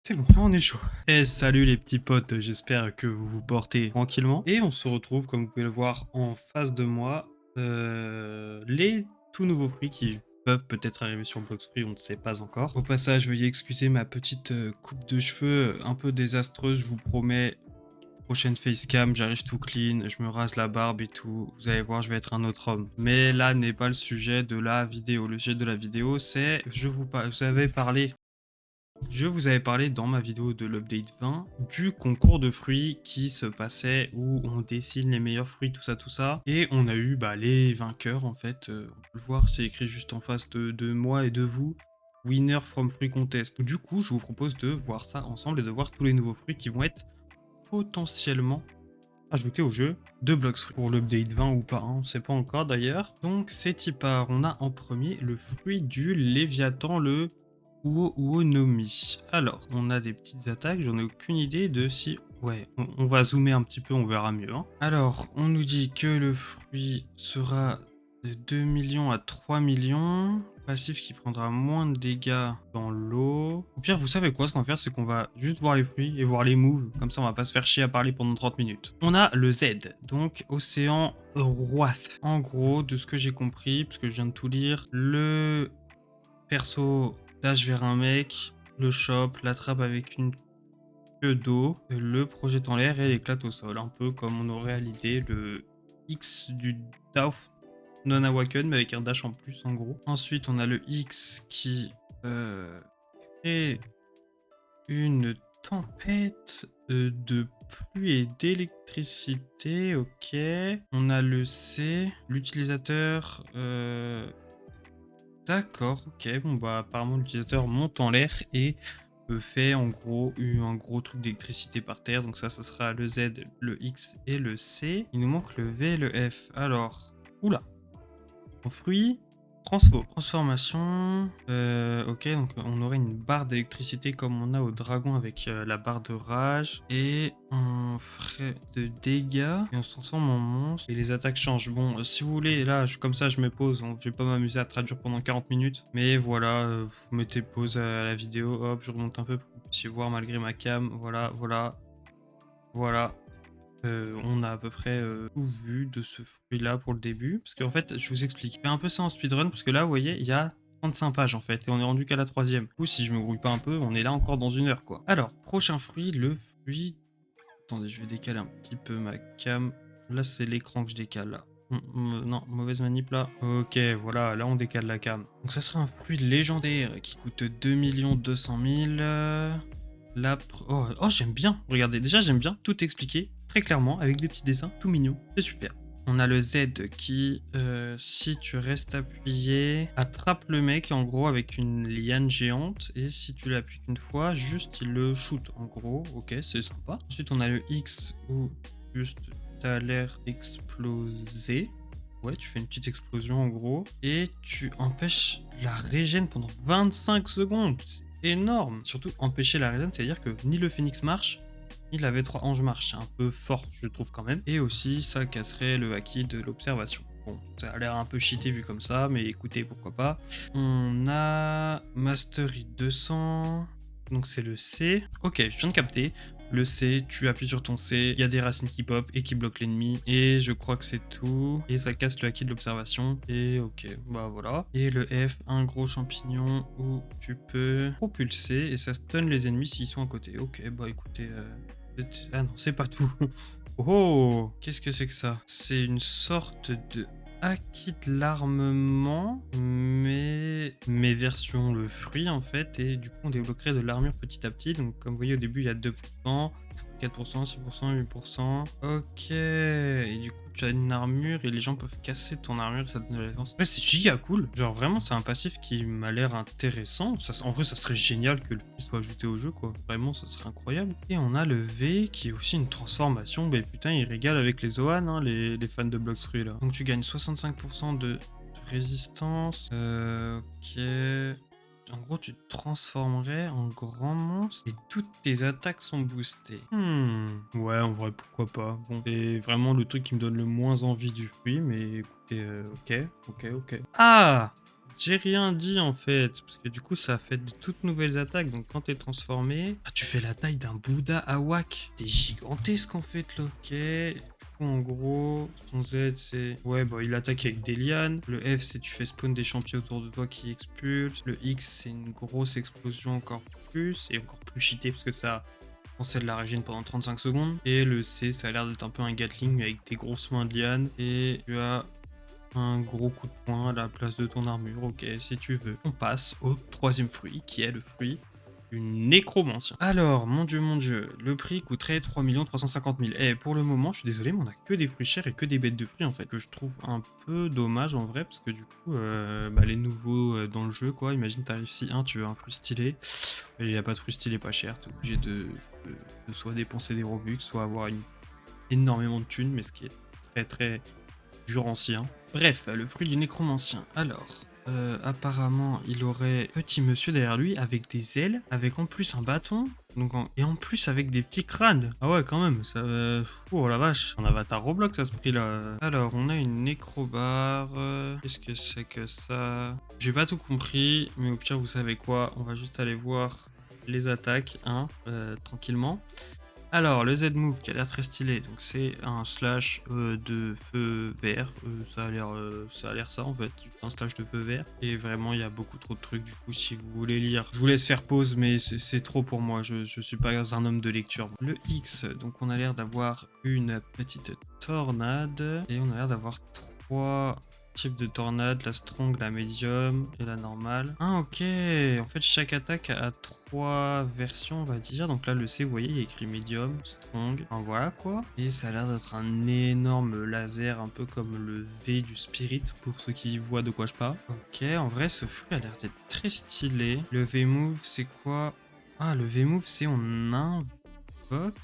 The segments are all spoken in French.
C'est bon, là on est chaud. Eh salut les petits potes, j'espère que vous vous portez tranquillement. Et on se retrouve, comme vous pouvez le voir en face de moi, les tout nouveaux fruits qui peuvent peut-être arriver sur Blox Free, on ne sait pas encore. Au passage, veuillez excuser ma petite coupe de cheveux un peu désastreuse, je vous promets. Prochaine facecam, j'arrive tout clean, je me rase la barbe et tout. Vous allez voir, je vais être un autre homme. Mais là n'est pas le sujet de la vidéo. Le sujet de la vidéo, c'est, je vous avais parlé dans ma vidéo de l'update 20 du concours de fruits qui se passait où on dessine les meilleurs fruits, tout ça. Et on a eu les vainqueurs en fait. On peut le voir, c'est écrit juste en face de moi et de vous. Winner from Fruit Contest. Du coup, je vous propose de voir ça ensemble et de voir tous les nouveaux fruits qui vont être potentiellement ajoutés au jeu de Blox Fruit. Pour l'update 20 ou pas, hein, on sait pas encore d'ailleurs. Donc c'est y part. On a en premier le fruit du Léviathan, le Uonomi. Alors, on a des petites attaques, j'en ai aucune idée de si... Ouais, on va zoomer un petit peu, on verra mieux. Hein. Alors, on nous dit que le fruit sera de 2 millions à 3 millions. Passif qui prendra moins de dégâts dans l'eau. Au pire, vous savez quoi, ce qu'on va faire, c'est qu'on va juste voir les fruits et voir les moves. Comme ça, on va pas se faire chier à parler pendant 30 minutes. On a le Z, donc Océan Wrath. En gros, de ce que j'ai compris, parce que je viens de tout lire, le perso dash vers un mec, le chope, l'attrape avec une queue d'eau, le projette en l'air et l'éclate au sol. Un peu comme on aurait à l'idée le X du Dauph non awaken, mais avec un dash en plus en gros. Ensuite, on a le X qui crée une tempête de pluie et d'électricité. Ok. On a le C, l'utilisateur... D'accord, ok. Bon, bah, apparemment, l'utilisateur monte en l'air et fait en gros un gros truc d'électricité par terre. Donc, ça sera le Z, le X et le C. Il nous manque le V et le F. Alors, oula. En fruit, transformation. Ok, donc on aurait une barre d'électricité comme on a au dragon avec la barre de rage. Et on ferait de dégâts. Et on se transforme en monstre. Et les attaques changent. Bon, si vous voulez, là, comme ça, je me pose. Je vais pas m'amuser à traduire pendant 40 minutes. Mais voilà, vous mettez pause à la vidéo. Hop, je remonte un peu pour que vous puissiez voir malgré ma cam. Voilà, voilà. Voilà. On a à peu près tout vu de ce fruit-là pour le début. Parce qu'en fait, je vous explique. Je fais un peu ça en speedrun, parce que là, vous voyez, il y a 35 pages en fait, et on est rendu qu'à la troisième. Du coup, si je me grouille pas un peu, on est là encore dans 1 heure, quoi. Alors, prochain fruit, le fruit... Attendez, je vais décaler un petit peu ma cam. Là, c'est l'écran que je décale, là. Non, mauvaise manip, là. Ok, voilà, là, on décale la cam. Donc, ça serait un fruit légendaire qui coûte 2 200 000... Oh, j'aime bien. Regardez, déjà j'aime bien tout expliquer très clairement avec des petits dessins tout mignons. C'est super. On a le Z qui, si tu restes appuyé, attrape le mec en gros avec une liane géante. Et si tu l'appuies qu'une fois, juste il le shoot en gros. Ok, c'est sympa. Ensuite on a le X où juste t'as l'air explosé. Ouais, tu fais une petite explosion en gros. Et tu empêches la régène pendant 25 secondes. C'est énorme. Surtout empêcher la régène, c'est-à-dire que ni le phénix marche, ni la V3 ange marche. C'est un peu fort, je trouve quand même. Et aussi, ça casserait le haki de l'observation. Bon, ça a l'air un peu cheaté vu comme ça, mais écoutez, pourquoi pas. On a Mastery 200. Donc c'est le C. Ok, je viens de capter. Le C, tu appuies sur ton C, il y a des racines qui pop et qui bloquent l'ennemi. Et je crois que c'est tout. Et ça casse le haki de l'observation. Et ok, bah voilà. Et le F, un gros champignon où tu peux propulser et ça stun les ennemis s'ils sont à côté. Ok, bah écoutez... Ah non, c'est pas tout. Oh, qu'est-ce que c'est que ça? C'est une sorte de acquis de l'armement, mais version le fruit en fait, et du coup on débloquerait de l'armure petit à petit. Donc comme vous voyez au début il y a 2%, 4%, 6%, 8%. Ok, et du coup tu as une armure et les gens peuvent casser ton armure et ça te donne de la défense. Ouais, c'est giga cool. Genre vraiment c'est un passif qui m'a l'air intéressant. En vrai ça serait génial que le fruit soit ajouté au jeu quoi. Vraiment ça serait incroyable. Et on a le V qui est aussi une transformation. Bah putain il régale avec les Zoan, hein, les fans de Blox Fruit là. Donc tu gagnes 65% de résistance. Ok. En gros, tu te transformerais en grand monstre et toutes tes attaques sont boostées. Ouais, en vrai, pourquoi pas. Bon, c'est vraiment le truc qui me donne le moins envie du fruit, mais écoutez, ok. Ah! J'ai rien dit en fait, parce que du coup ça fait de toutes nouvelles attaques, donc quand t'es transformé, ah, tu fais la taille d'un Bouddha Awak. T'es gigantesque en fait là. Ok, du coup en gros, son Z c'est... Ouais bah il attaque avec des lianes, le F c'est tu fais spawn des champions autour de toi qui expulsent, le X c'est une grosse explosion encore plus, et encore plus cheaté parce que ça concède la régène pendant 35 secondes, et le C ça a l'air d'être un peu un Gatling avec des grosses mains de lianes, et tu as un gros coup de poing à la place de ton armure, ok, si tu veux. On passe au troisième fruit, qui est le fruit du nécromancien. Alors, mon dieu, le prix coûterait 3 350 000. Et pour le moment, je suis désolé, mais on a que des fruits chers et que des bêtes de fruits, en fait, que je trouve un peu dommage, en vrai, parce que du coup, les nouveaux dans le jeu, quoi, imagine, t'arrives si tu veux un fruit stylé, et il n'y a pas de fruit stylé pas cher, t'es obligé de soit dépenser des Robux, soit avoir énormément de thunes, mais ce qui est très très ancien. Bref, le fruit du nécromancien. Alors, apparemment, il aurait petit monsieur derrière lui avec des ailes, avec en plus un bâton, donc et en plus avec des petits crânes. Ah ouais, quand même, ça... Oh la vache, on avatar Roblox à ce prix-là. Alors, on a une nécrobar. Qu'est-ce que c'est que ça? J'ai pas tout compris, mais au pire, vous savez quoi? On va juste aller voir les attaques, hein, tranquillement. Alors, le Z-Move qui a l'air très stylé, donc c'est un slash de feu vert. Ça a l'air ça en fait, un slash de feu vert. Et vraiment, il y a beaucoup trop de trucs. Du coup, si vous voulez lire, je vous laisse faire pause, mais c'est trop pour moi. Je suis pas un homme de lecture. Le X, donc on a l'air d'avoir une petite tornade. Et on a l'air d'avoir trois types de tornade, la strong, la medium et la normale. Ah ok, en fait chaque attaque a trois versions on va dire, donc là le C vous voyez il y a écrit medium, strong, enfin voilà quoi. Et ça a l'air d'être un énorme laser un peu comme le V du spirit pour ceux qui voient de quoi je parle. Ok, en vrai ce fruit a l'air d'être très stylé. Le V-move c'est quoi? Ah le V-move c'est on invoque,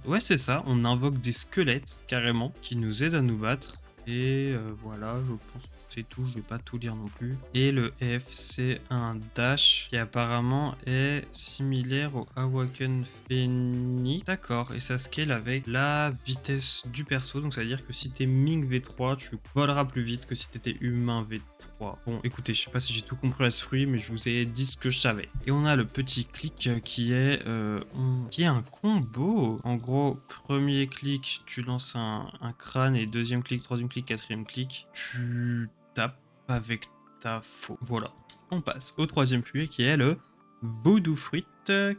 ouais c'est ça, on invoque des squelettes carrément qui nous aident à nous battre. Et voilà, je pense que c'est tout, je vais pas tout lire non plus. Et le F, c'est un dash qui apparemment est similaire au Awaken Phoenix. D'accord, et ça scale avec la vitesse du perso, donc ça veut dire que si t'es Ming V3, tu voleras plus vite que si t'étais humain V3. Bon, écoutez, je sais pas si j'ai tout compris à ce fruit, mais je vous ai dit ce que je savais. Et on a le petit clic qui est un combo. En gros, premier clic, tu lances un crâne, et deuxième clic, troisième clic, quatrième clic, tu tapes avec ta faux. Voilà. On passe au troisième fruit qui est le Voodoo Fruit,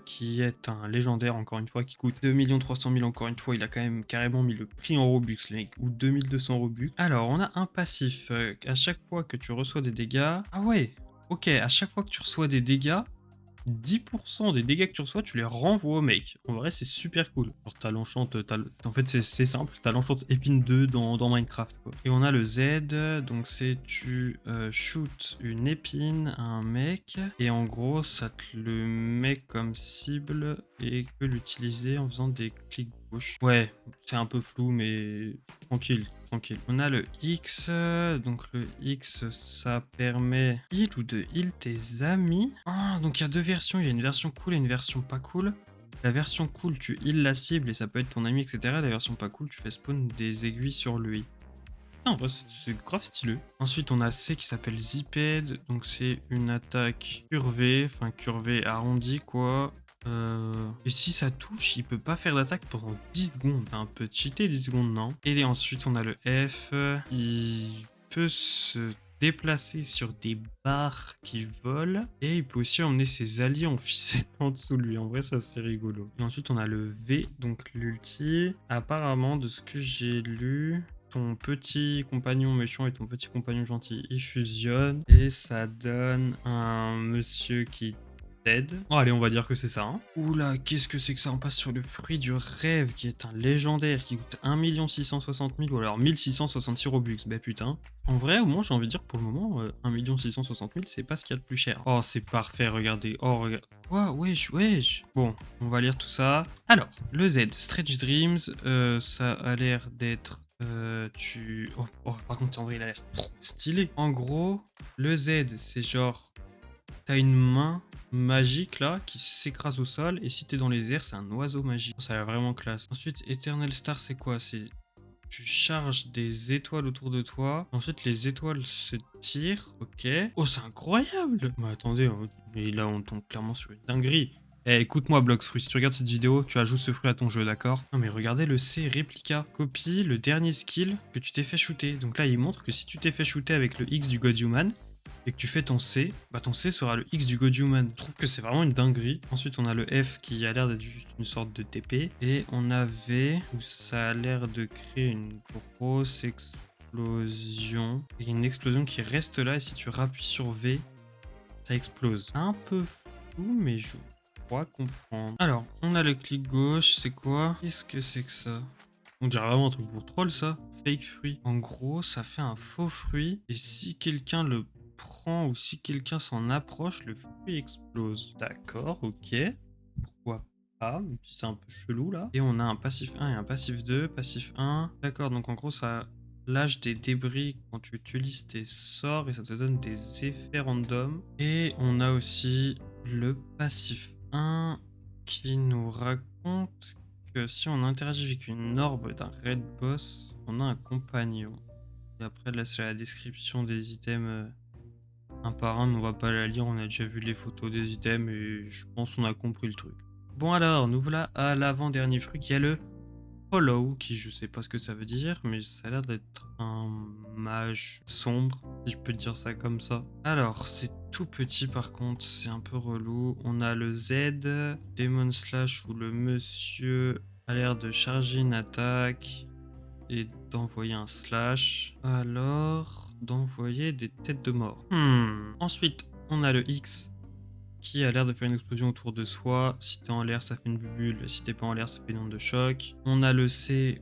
qui est un légendaire encore une fois qui coûte 2 300 000 encore une fois. Il a quand même carrément mis le prix en Robux, les mecs, ou 2200 Robux. Alors, on a un passif. À chaque fois que tu reçois des dégâts... Ah ouais, ok, à chaque fois que tu reçois des dégâts, 10% des dégâts que tu reçois, tu les renvoies au mec. En vrai, c'est super cool. Alors, t'as l'enchante, en fait, c'est simple. T'as l'enchante épine 2 dans Minecraft, quoi. Et on a le Z, donc c'est tu shoot une épine à un mec, et en gros, ça te le met comme cible et peut l'utiliser en faisant des clics gauche. Ouais, c'est un peu flou, mais tranquille. On a le X, donc le X, ça permet heal ou de heal tes amis. Ah, donc il y a deux versions, il y a une version cool et une version pas cool. La version cool, tu heal la cible et ça peut être ton ami, etc. La version pas cool, tu fais spawn des aiguilles sur lui. Non, bah, c'est grave stylé. Ensuite, on a C qui s'appelle Ziped, donc c'est une attaque curvée, arrondie, quoi. Et si ça touche, il peut pas faire d'attaque pendant 10 secondes. Un peu cheaté 10 secondes, non? Et ensuite, on a le F. Il peut se déplacer sur des barres qui volent. Et il peut aussi emmener ses alliés en ficelle en dessous de lui. En vrai, ça, c'est rigolo. Et ensuite, on a le V, donc l'ulti. Apparemment, de ce que j'ai lu... Ton petit compagnon méchant et ton petit compagnon gentil, ils fusionnent. Et ça donne un monsieur qui t'aide. Oh, allez, on va dire que c'est ça. Hein. Oula, qu'est-ce que c'est que ça? On passe sur le fruit du rêve, qui est un légendaire, qui coûte 1 660 000, ou alors 1666 Robux. Bah putain. En vrai, au moins, j'ai envie de dire, pour le moment, 1 660 000, c'est pas ce qu'il y a de plus cher. Oh, c'est parfait, regardez. Oh, regarde. Oh, wesh. Bon, on va lire tout ça. Alors, le Z, Stretch Dreams, ça a l'air d'être... par contre, en vrai, il a l'air trop stylé. En gros, le Z, c'est genre... T'as une main magique là qui s'écrase au sol, et si t'es dans les airs, c'est un oiseau magique. Ça a l'air vraiment classe. Ensuite, Eternal Star, c'est quoi? C'est Tu charges des étoiles autour de toi. Ensuite, les étoiles se tirent. Ok. Oh, c'est incroyable. Mais attendez, mais là, on tombe clairement sur une dinguerie. Eh, écoute-moi, Bloxfruit, si tu regardes cette vidéo, tu ajoutes ce fruit à ton jeu, d'accord? Non, mais regardez le C réplica. Copie le dernier skill que tu t'es fait shooter. Donc là, il montre que si tu t'es fait shooter avec le X du God Human et que tu fais ton C, bah ton C sera le X du God Human. Je trouve que c'est vraiment une dinguerie. Ensuite, on a le F qui a l'air d'être juste une sorte de TP. Et on a V où ça a l'air de créer une grosse explosion. Et une explosion qui reste là et si tu rappuies sur V, ça explose. Un peu fou, mais je crois comprendre. Alors, on a le clic gauche, c'est quoi? Qu'est-ce que c'est que ça? On dirait vraiment un truc pour troll, ça. Fake fruit. En gros, ça fait un faux fruit. Et si quelqu'un le prend ou si quelqu'un s'en approche, le fruit explose. D'accord, ok. Pourquoi pas? C'est un peu chelou, là. Et on a un passif 1 et un passif 2. Passif 1. D'accord, donc en gros, ça lâche des débris quand tu utilises tes sorts et ça te donne des effets random. Et on a aussi le passif 1 qui nous raconte que si on interagit avec une orbe d'un raid boss, on a un compagnon. Et après, là, c'est la description des items un par un, mais on va pas la lire. On a déjà vu les photos des items et je pense qu'on a compris le truc. Bon, alors, nous voilà à l'avant-dernier fruit qui est le Hollow, qui je sais pas ce que ça veut dire, mais ça a l'air d'être un mage sombre, si je peux dire ça comme ça. Alors, c'est tout petit par contre, c'est un peu relou. On a le Z, Demon Slash, où le monsieur a l'air de charger une attaque et d'envoyer un slash. Alors, d'envoyer des têtes de mort. Ensuite, on a le X, qui a l'air de faire une explosion autour de soi. Si t'es en l'air, ça fait une bulle. Si t'es pas en l'air, ça fait une onde de choc. On a le C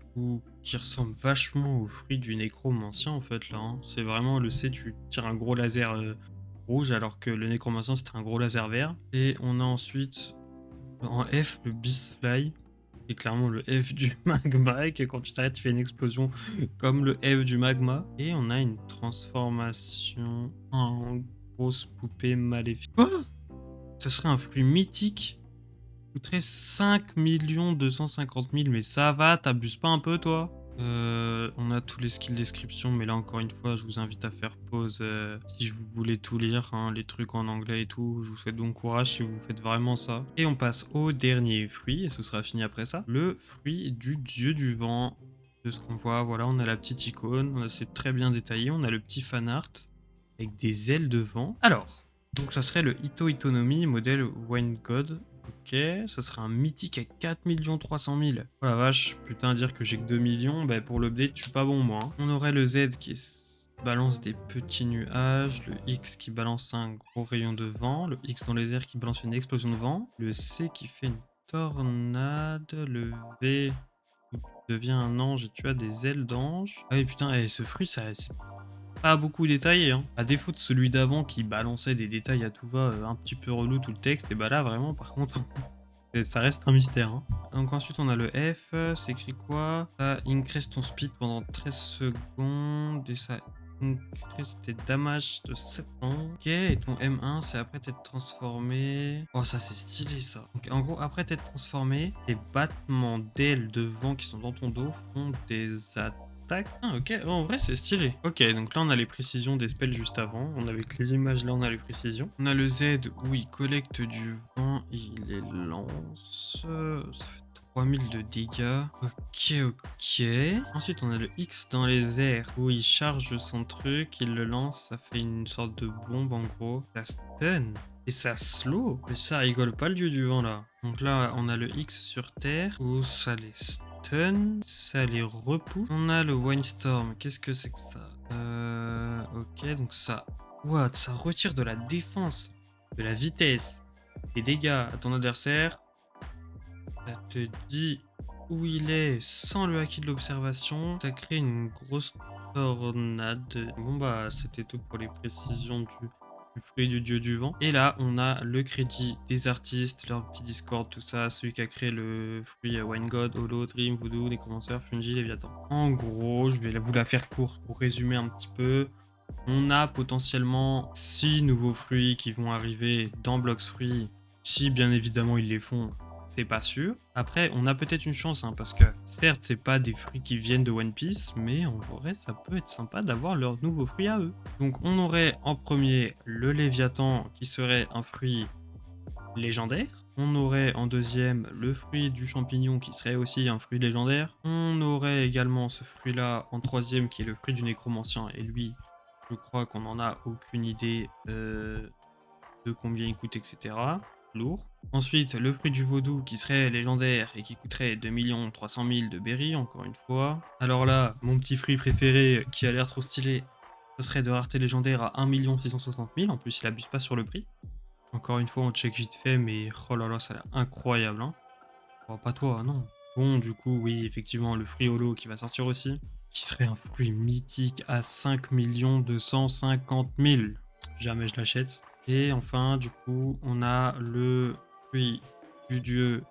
qui ressemble vachement au fruit du nécromancien en fait là. C'est vraiment le C, tu tires un gros laser rouge alors que le nécromancien c'était un gros laser vert. Et on a ensuite en F le Beast Fly, qui est clairement le F du magma et que quand tu t'arrêtes tu fais une explosion comme le F du magma. Et on a une transformation en grosse poupée maléfique. Quoi? Ce serait un fruit mythique. Coûterait 5 250 000. Mais ça va, t'abuses pas un peu, toi? On a tous les skills description, mais là, encore une fois, je vous invite à faire pause si vous voulez tout lire, hein, les trucs en anglais et tout. Je vous souhaite bon courage si vous faites vraiment ça. Et on passe au dernier fruit, et ce sera fini après ça. Le fruit du dieu du vent. De ce qu'on voit, voilà, on a la petite icône, c'est très bien détaillé. On a le petit fan art avec des ailes de vent. Alors... donc ça serait le Ito Itonomi modèle Wine God. Ok, ça serait un mythique à 4 300 000. Oh la vache, putain, dire que j'ai que 2 millions, bah pour l'update, je suis pas bon moi. On aurait le Z qui balance des petits nuages, le X qui balance un gros rayon de vent, le X dans les airs qui balance une explosion de vent, le C qui fait une tornade, le V qui devient un ange et tu as des ailes d'ange. Ah oui putain, et ce fruit, c'est pas beaucoup détaillé, hein. À défaut de celui d'avant qui balançait des détails à tout va, un petit peu relou tout le texte, et bah là vraiment par contre ça reste un mystère, hein. Donc ensuite on a le F, c'est écrit quoi? Ça increase ton speed pendant 13 secondes et ça increase tes damage de 7 ans. Ok, et ton M1 c'est après t'être transformé. Oh ça c'est stylé ça. Donc en gros après t'être transformé, tes battements d'ailes de vent qui sont dans ton dos font des attaques. Ah ok, en vrai c'est stylé. Ok, donc là on a les précisions des spells juste avant. On avec les images là on a les précisions. On a le Z où il collecte du vent, il les lance. Ça fait 3000 de dégâts. Ok, ok. Ensuite on a le X dans les airs où il charge son truc, il le lance, ça fait une sorte de bombe en gros. Ça stun. Et ça slow. Mais ça rigole pas le dieu du vent là. Donc là on a le X sur terre où ça les stun, ça les repousse. On a le Windstorm, qu'est-ce que c'est que ça? Ok, donc ça... what? Ça retire de la défense, de la vitesse, des dégâts à ton adversaire. Ça te dit où il est sans le haki de l'observation. Ça crée une grosse tornade. Bon bah c'était tout pour les précisions du fruit du dieu du vent. Et là, on a le crédit des artistes, leur petit Discord, tout ça, celui qui a créé le fruit Wine God, Holo, Dream, Voodoo, Necromancer, Fungi, Léviathan. En gros, je vais vous la faire courte pour résumer un petit peu. On a potentiellement 6 nouveaux fruits qui vont arriver dans Blox Fruits, si bien évidemment ils les font. c'est pas sûr. Après, on a peut-être une chance, hein, parce que certes, c'est pas des fruits qui viennent de One Piece, mais en vrai, ça peut être sympa d'avoir leurs nouveaux fruits à eux. Donc, on aurait en premier le Léviathan, qui serait un fruit légendaire. On aurait en deuxième le fruit du champignon, qui serait aussi un fruit légendaire. On aurait également ce fruit-là en troisième, qui est le fruit du nécromancien, et lui, je crois qu'on n'en a aucune idée de combien il coûte, etc. Lourd. Ensuite, le fruit du vaudou qui serait légendaire et qui coûterait 2 300 000 de berry, encore une fois. Alors là, mon petit fruit préféré qui a l'air trop stylé, ce serait de rareté légendaire à 1 660 000. En plus, il abuse pas sur le prix. Encore une fois, on check vite fait, mais oh là là, ça a l'air incroyable. Hein. Oh, pas toi, non. Bon, du coup, oui, effectivement, le fruit holo qui va sortir aussi, qui serait un fruit mythique à 5 250 000. Jamais je l'achète. Et enfin, du coup, on a le fruit du dieu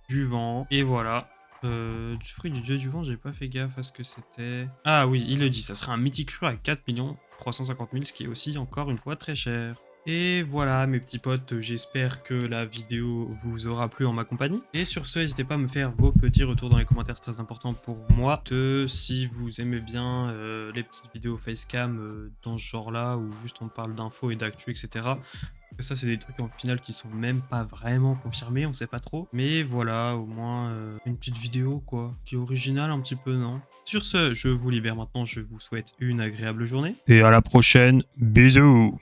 du vent. Et voilà. Du fruit du dieu du vent, j'ai pas fait gaffe à ce que c'était. Ah oui, il le dit, ça serait un mythique fruit à 4 350 000, ce qui est aussi encore une fois très cher. Et voilà mes petits potes, j'espère que la vidéo vous aura plu en ma compagnie. Et sur ce, n'hésitez pas à me faire vos petits retours dans les commentaires, c'est très important pour moi. Si vous aimez bien les petites vidéos facecam dans ce genre-là, où juste on parle d'infos et d'actu, etc. Que ça, c'est des trucs en final qui sont même pas vraiment confirmés, on sait pas trop. Mais voilà, au moins une petite vidéo quoi, qui est originale un petit peu, non? Sur ce, je vous libère maintenant, je vous souhaite une agréable journée. Et à la prochaine, bisous!